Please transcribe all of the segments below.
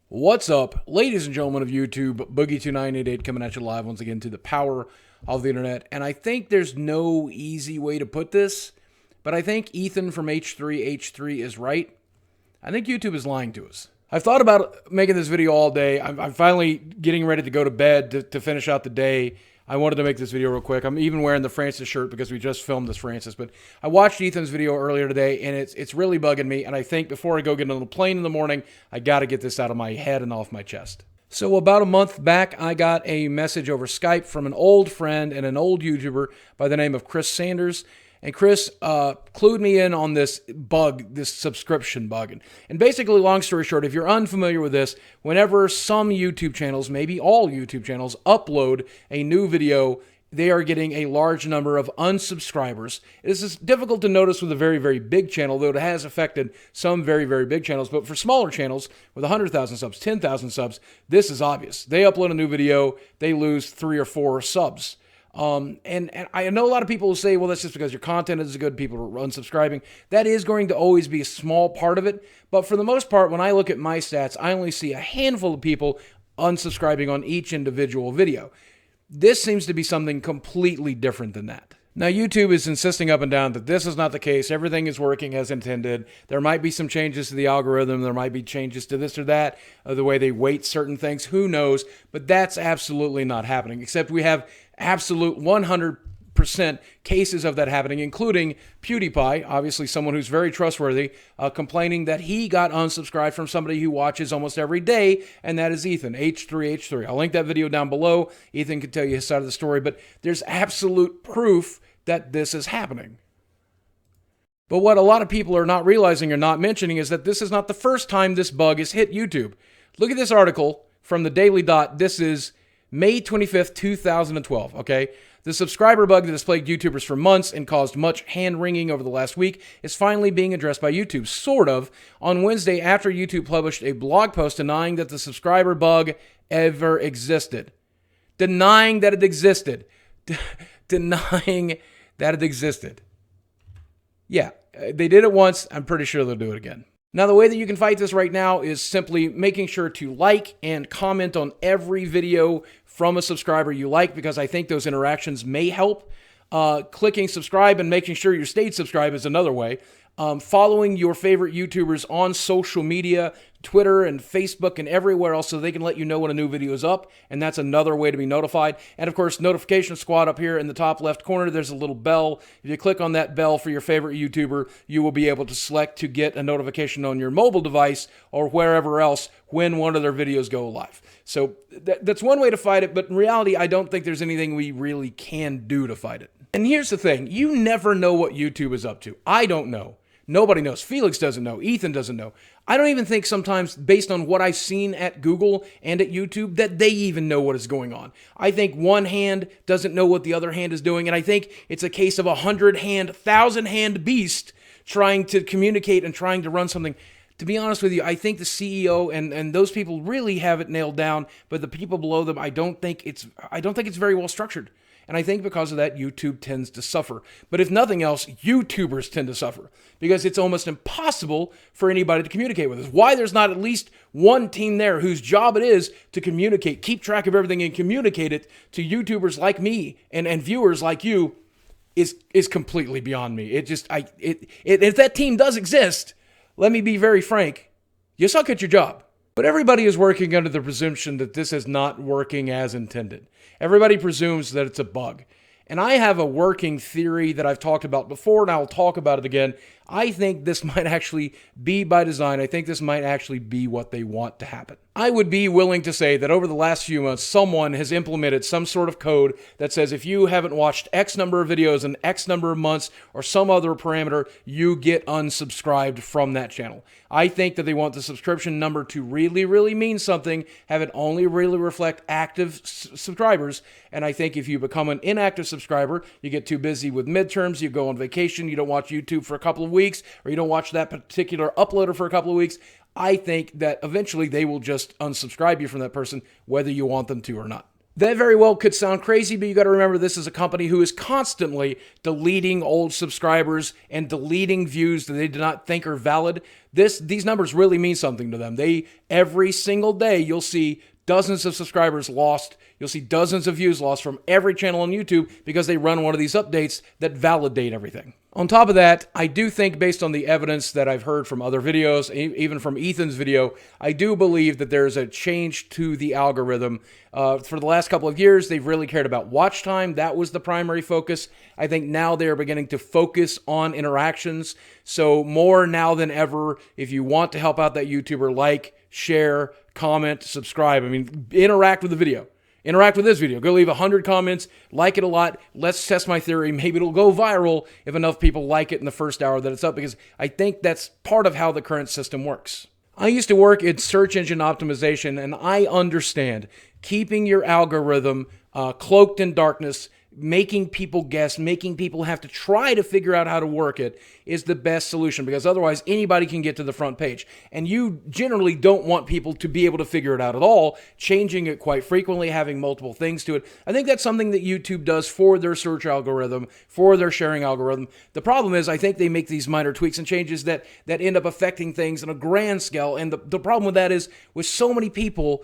What's up, ladies and gentlemen of YouTube? Boogie2988 coming at you live once again to the power of the internet. And I think there's no easy way to put this, but I think Ethan from H3H3 is right. I think YouTube is lying to us. I've thought about making this video all day. I'm finally getting ready to go to bed to finish out the day. I wanted to make this video real quick. I'm even wearing the Francis shirt because we just filmed this Francis. But I watched Ethan's video earlier today, and it's really bugging me. And I think before I go get on the plane in the morning, I got to get this out of my head and off my chest. So about a month back, I got a message over Skype from an old friend and an old YouTuber by the name of Chris Sanders. And Chris clued me in on this bug, this subscription bug. And basically, long story short, if you're unfamiliar with this, whenever some YouTube channels, maybe all YouTube channels, upload a new video, they are getting a large number of unsubscribers. This is difficult to notice with a very, very big channel, though it has affected some very, very big channels. But for smaller channels with 100,000 subs, 10,000 subs, this is obvious. They upload a new video, they lose 3 or 4 subs. And I know a lot of people will say, well, that's just because your content is good, people are unsubscribing. That is going to always be a small part of it. But for the most part, when I look at my stats, I only see a handful of people unsubscribing on each individual video. This seems to be something completely different than that. Now, YouTube is insisting up and down that this is not the case. Everything is working as intended. There might be some changes to the algorithm. There might be changes to this or that, the way they weight certain things. Who knows? But that's absolutely not happening, except we have absolute 100% cases of that happening, including PewDiePie, obviously someone who's very trustworthy, complaining that he got unsubscribed from somebody who watches almost every day, and that is Ethan, H3H3. I'll link that video down below. Ethan can tell you his side of the story, but there's absolute proof that this is happening. But what a lot of people are not realizing or not mentioning is that this is not the first time this bug has hit YouTube. Look at this article from the Daily Dot. This is May 25th, 2012, okay? The subscriber bug that has plagued YouTubers for months and caused much hand-wringing over the last week is finally being addressed by YouTube, sort of, on Wednesday after YouTube published a blog post denying that the subscriber bug ever existed. Denying that it existed. Denying that it existed. Yeah, they did it once. I'm pretty sure they'll do it again. Now, the way that you can fight this right now is simply making sure to like and comment on every video from a subscriber you like, because I think those interactions may help. Clicking subscribe and making sure you stayed subscribed is another way. Following your favorite YouTubers on social media, Twitter and Facebook and everywhere else, so they can let you know when a new video is up, and that's another way to be notified. And of course, notification squad up here in the top left corner, there's a little bell. If you click on that bell for your favorite YouTuber, you will be able to select to get a notification on your mobile device or wherever else when one of their videos go live. So that's one way to fight it, but in reality, I don't think there's anything we really can do to fight it. And here's the thing, you never know what YouTube is up to. I don't know. Nobody knows. Felix doesn't know. Ethan doesn't know. I don't even think sometimes, based on what I've seen at Google and at YouTube, that they even know what is going on. I think one hand doesn't know what the other hand is doing, and I think it's a case of a 100-hand, 1,000-hand beast trying to communicate and trying to run something. To be honest with you, I think the CEO and those people really have it nailed down, but the people below them, I don't think it's very well structured. And I think because of that, YouTube tends to suffer. But if nothing else, YouTubers tend to suffer because it's almost impossible for anybody to communicate with us. Why there's not at least one team there whose job it is to communicate, keep track of everything and communicate it to YouTubers like me and viewers like you is completely beyond me. If that team does exist, let me be very frank, you suck at your job. But everybody is working under the presumption that this is not working as intended. Everybody presumes that it's a bug. And I have a working theory that I've talked about before, and I'll talk about it again. I think this might actually be by design. I think this might actually be what they want to happen. I would be willing to say that over the last few months, someone has implemented some sort of code that says if you haven't watched X number of videos in X number of months or some other parameter, you get unsubscribed from that channel. I think that they want the subscription number to really, really mean something, have it only really reflect active subscribers. And I think if you become an inactive subscriber, you get too busy with midterms, you go on vacation, you don't watch YouTube for a couple of weeks, or you don't watch that particular uploader for a couple of weeks, I think that eventually they will just unsubscribe you from that person, whether you want them to or not. That very well could sound crazy, but you got to remember this is a company who is constantly deleting old subscribers and deleting views that they do not think are valid. These numbers really mean something to them. Every single day you'll see dozens of subscribers lost. You'll see dozens of views lost from every channel on YouTube because they run one of these updates that validate everything. On top of that, I do think, based on the evidence that I've heard from other videos, even from Ethan's video, I do believe that there's a change to the algorithm. For the last couple of years, they've really cared about watch time. That was the primary focus. I think now they're beginning to focus on interactions. So more now than ever, if you want to help out that YouTuber, like, share, comment, subscribe. I mean, interact with the video. Interact with this video. Go leave 100 comments. Like it a lot. Let's test my theory. Maybe it'll go viral if enough people like it in the first hour that it's up, because I think that's part of how the current system works. I used to work in search engine optimization, and I understand keeping your algorithm cloaked in darkness, making people guess, making people have to try to figure out how to work it is the best solution, because otherwise anybody can get to the front page. And you generally don't want people to be able to figure it out at all, changing it quite frequently, having multiple things to it. I think that's something that YouTube does for their search algorithm, for their sharing algorithm. The problem is I think they make these minor tweaks and changes that end up affecting things on a grand scale. And the problem with that is, with so many people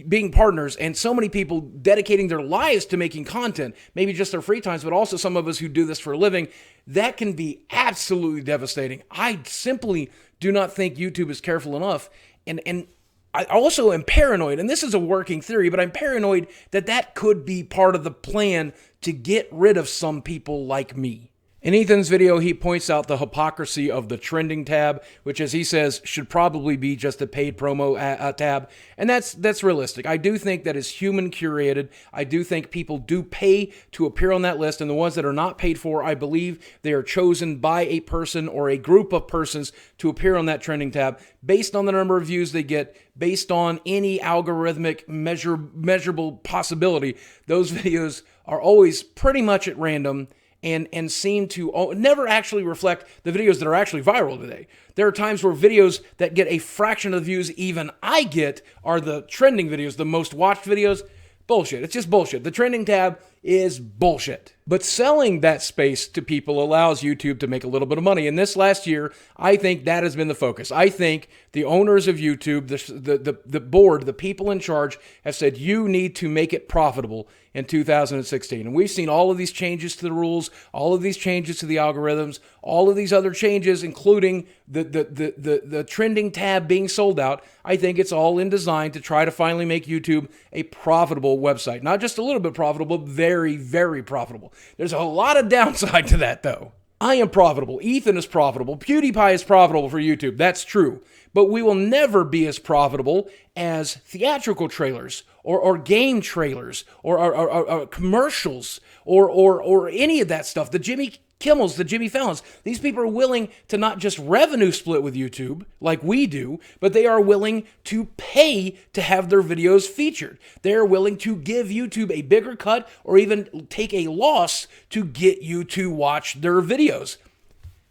being partners and so many people dedicating their lives to making content, maybe just their free times, but also some of us who do this for a living, that can be absolutely devastating. I simply do not think YouTube is careful enough. And I also am paranoid, and this is a working theory, but I'm paranoid that could be part of the plan to get rid of some people like me. In Ethan's video, he points out the hypocrisy of the trending tab, which, as he says, should probably be just a paid promo tab. And that's realistic. I do think that is human curated. I do think people do pay to appear on that list. And the ones that are not paid for, I believe they are chosen by a person or a group of persons to appear on that trending tab based on the number of views they get, based on any algorithmic measurable possibility. Those videos are always pretty much at random and seem to never actually reflect the videos that are actually viral today. There are times where videos that get a fraction of the views even I get are the trending videos, the most watched videos. Bullshit. It's just bullshit. The trending tab is bullshit. But selling that space to people allows YouTube to make a little bit of money. And this last year, I think that has been the focus. I think the owners of YouTube, the board, the people in charge have said, you need to make it profitable in 2016. And we've seen all of these changes to the rules, all of these changes to the algorithms, all of these other changes, including the trending tab being sold out. I think it's all in design to try to finally make YouTube a profitable website. Not just a little bit profitable, very, very profitable. There's a lot of downside to that, though. I am profitable. Ethan is profitable. PewDiePie is profitable for YouTube. That's true. But we will never be as profitable as theatrical trailers or game trailers or commercials or any of that stuff. The Jimmy Kimmels, the Jimmy Fallons. These people are willing to not just revenue split with YouTube like we do, but they are willing to pay to have their videos featured. They're willing to give YouTube a bigger cut or even take a loss to get you to watch their videos.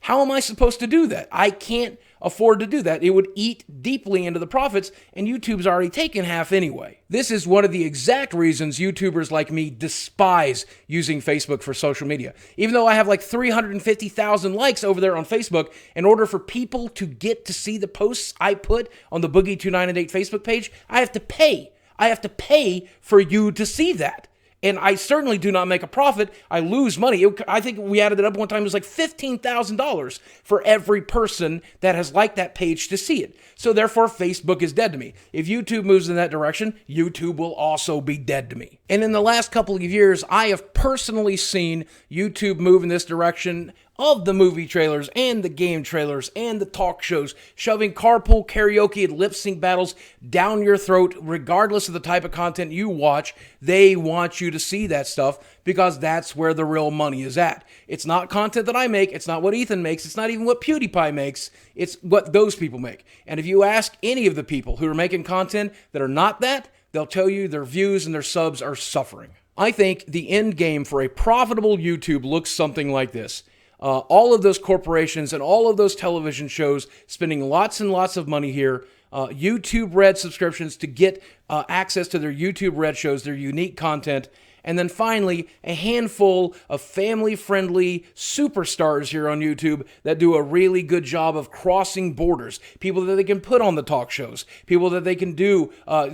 How am I supposed to do that? I can't afford to do that. It would eat deeply into the profits, and YouTube's already taken half anyway. This is one of the exact reasons YouTubers like me despise using Facebook for social media. Even though I have like 350,000 likes over there on Facebook, in order for people to get to see the posts I put on the Boogie2988 Facebook page, I have to pay. I have to pay for you to see that. And I certainly do not make a profit. I lose money. I think we added it up one time. It was like $15,000 for every person that has liked that page to see it. So therefore, Facebook is dead to me. If YouTube moves in that direction, YouTube will also be dead to me. And in the last couple of years, I have personally seen YouTube move in this direction of the movie trailers and the game trailers and the talk shows, shoving carpool karaoke and lip sync battles down your throat, regardless of the type of content you watch. They want you to see that stuff because that's where the real money is at. It's not content that I make. It's not what Ethan makes. It's not even what PewDiePie makes. It's what those people make. And if you ask any of the people who are making content that are not that, they'll tell you their views and their subs are suffering. I think the end game for a profitable YouTube looks something like this. All of those corporations and all of those television shows spending lots and lots of money here YouTube Red subscriptions to get access to their YouTube Red shows, their unique content. And then finally, a handful of family-friendly superstars here on YouTube that do a really good job of crossing borders. People that they can put on the talk shows. People that they can do,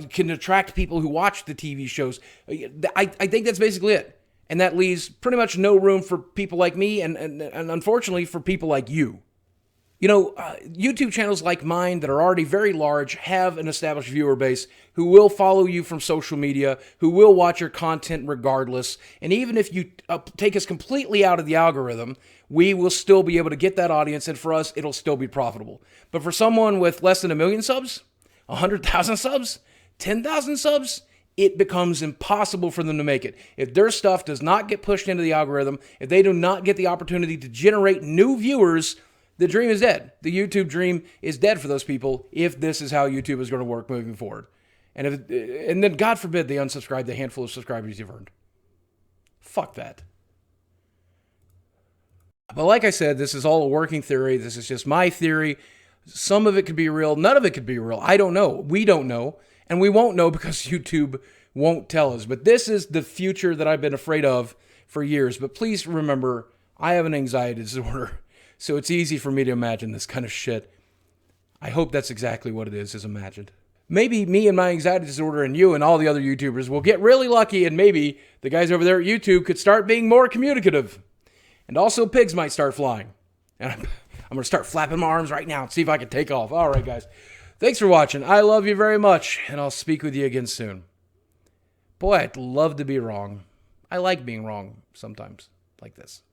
can attract people who watch the TV shows. I think that's basically it. And that leaves pretty much no room for people like me and unfortunately for people like you. You know, YouTube channels like mine that are already very large have an established viewer base who will follow you from social media, who will watch your content regardless. And even if you take us completely out of the algorithm, we will still be able to get that audience, and for us, it'll still be profitable. But for someone with less than 1 million subs, 100,000 subs, 10,000 subs, it becomes impossible for them to make it. If their stuff does not get pushed into the algorithm, if they do not get the opportunity to generate new viewers, the dream is dead. The YouTube dream is dead for those people if this is how YouTube is going to work moving forward. And then, God forbid, they unsubscribe the handful of subscribers you've earned. Fuck that. But like I said, this is all a working theory. This is just my theory. Some of it could be real. None of it could be real. I don't know. We don't know. And we won't know because YouTube won't tell us. But this is the future that I've been afraid of for years. But please remember, I have an anxiety disorder. So it's easy for me to imagine this kind of shit. I hope that's exactly what it is imagined. Maybe me and my anxiety disorder and you and all the other YouTubers will get really lucky, and maybe the guys over there at YouTube could start being more communicative. And also pigs might start flying. And I'm going to start flapping my arms right now and see if I can take off. All right, guys. Thanks for watching. I love you very much, and I'll speak with you again soon. Boy, I'd love to be wrong. I like being wrong sometimes, like this.